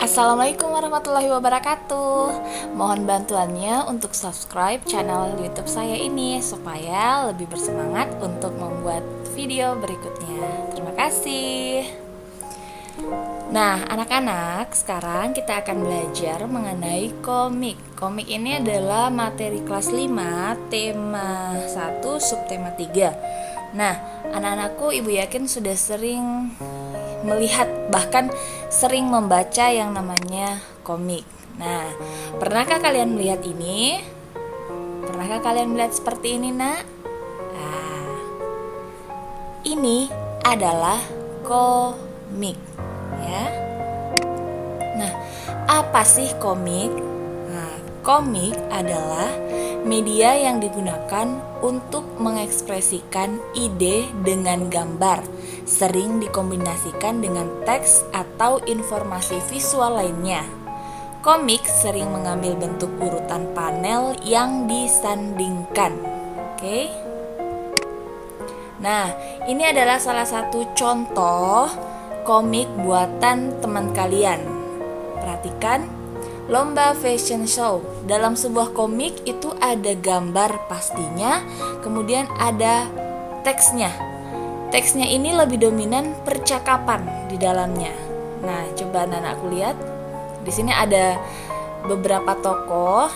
Assalamualaikum warahmatullahi wabarakatuh. Mohon bantuannya untuk subscribe channel YouTube saya ini supaya lebih bersemangat untuk membuat video berikutnya. Terima kasih. Nah, anak-anak, sekarang kita akan belajar mengenai komik. Komik ini adalah materi kelas 5, tema 1, subtema 3. Nah, anak-anakku, ibu yakin sudah sering melihat, bahkan sering membaca yang namanya komik. Nah, pernahkah kalian melihat ini? Pernahkah kalian melihat seperti ini, nak? Nah, ini adalah komik, ya. Nah, apa sih komik? Nah, komik adalah media yang digunakan untuk mengekspresikan ide dengan gambar, sering dikombinasikan dengan teks atau informasi visual lainnya. Komik sering mengambil bentuk urutan panel yang disandingkan. Oke. Nah, ini adalah salah satu contoh komik buatan teman kalian. Perhatikan. Lomba fashion show. Dalam sebuah komik itu ada gambar pastinya, kemudian ada teksnya. Teksnya ini lebih dominan percakapan di dalamnya. Nah, coba anak-anakku lihat. Di sini ada beberapa tokoh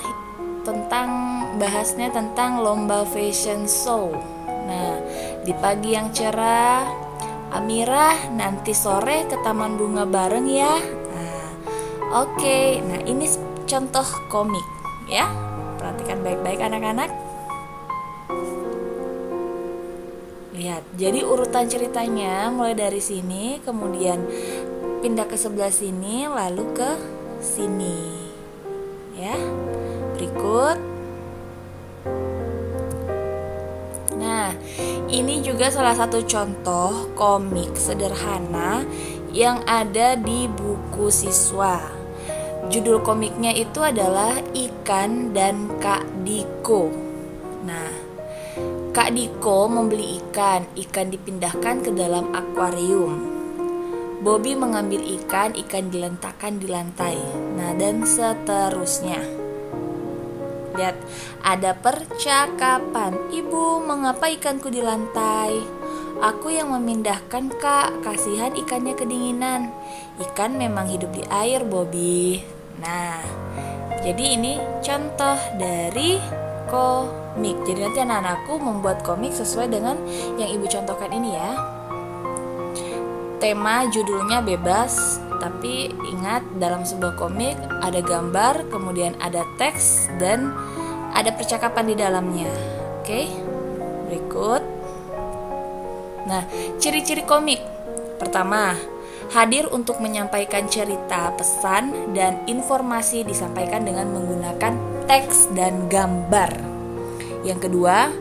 bahasnya tentang lomba fashion show. Nah, di pagi yang cerah, Amirah, nanti sore ke taman bunga bareng ya. Oke, nah ini contoh komik ya. Perhatikan baik-baik anak-anak. Lihat, jadi urutan ceritanya mulai dari sini, kemudian pindah ke sebelah sini, lalu ke sini. Ya. Berikut. Nah, ini juga salah satu contoh komik sederhana yang ada di buku siswa. Judul komiknya itu adalah Ikan dan Kak Diko. Nah, Kak Diko membeli ikan dipindahkan ke dalam akuarium. Bobby mengambil ikan diletakkan di lantai. Nah, dan seterusnya. Lihat, ada percakapan. Ibu, mengapa ikanku di lantai? Aku yang memindahkan, Kak. Kasihan ikannya kedinginan. Ikan memang hidup di air, Bobby. Nah, jadi ini contoh dari komik. Jadi nanti anak-anakku membuat komik sesuai dengan yang ibu contohkan ini ya. Tema judulnya bebas, tapi ingat dalam sebuah komik ada gambar, kemudian ada teks, dan ada percakapan di dalamnya. Oke, berikut. Nah, ciri-ciri komik. Pertama, hadir untuk menyampaikan cerita, pesan, dan informasi disampaikan dengan menggunakan teks dan gambar. Yang kedua,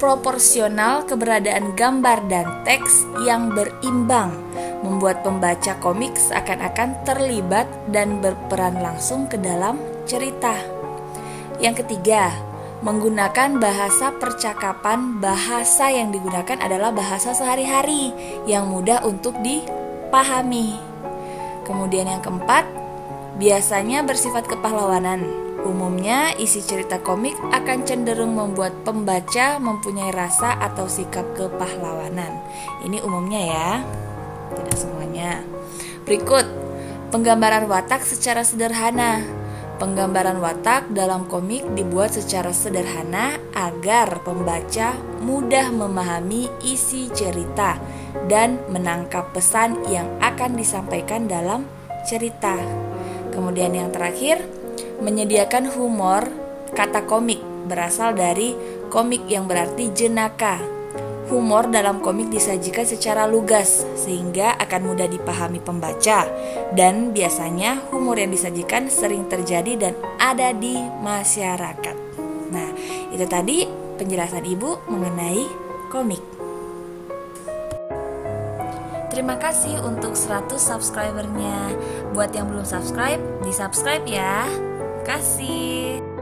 proporsional, keberadaan gambar dan teks yang berimbang membuat pembaca komik seakan-akan terlibat dan berperan langsung ke dalam cerita. Yang ketiga, menggunakan bahasa percakapan. Bahasa yang digunakan adalah bahasa sehari-hari yang mudah untuk dipahami. Kemudian yang keempat, biasanya bersifat kepahlawanan. Umumnya isi cerita komik akan cenderung membuat pembaca mempunyai rasa atau sikap kepahlawanan. Ini umumnya ya, tidak semuanya. Berikut, penggambaran watak secara sederhana. Penggambaran watak dalam komik dibuat secara sederhana agar pembaca mudah memahami isi cerita dan menangkap pesan yang akan disampaikan dalam cerita. Kemudian yang terakhir, menyediakan humor. Kata komik berasal dari komik yang berarti jenaka. Humor dalam komik disajikan secara lugas sehingga akan mudah dipahami pembaca, dan biasanya humor yang disajikan sering terjadi dan ada di masyarakat. Nah, itu tadi penjelasan ibu mengenai komik. Terima kasih untuk 100 subscribernya. Buat yang belum subscribe, di subscribe ya. Terima kasih.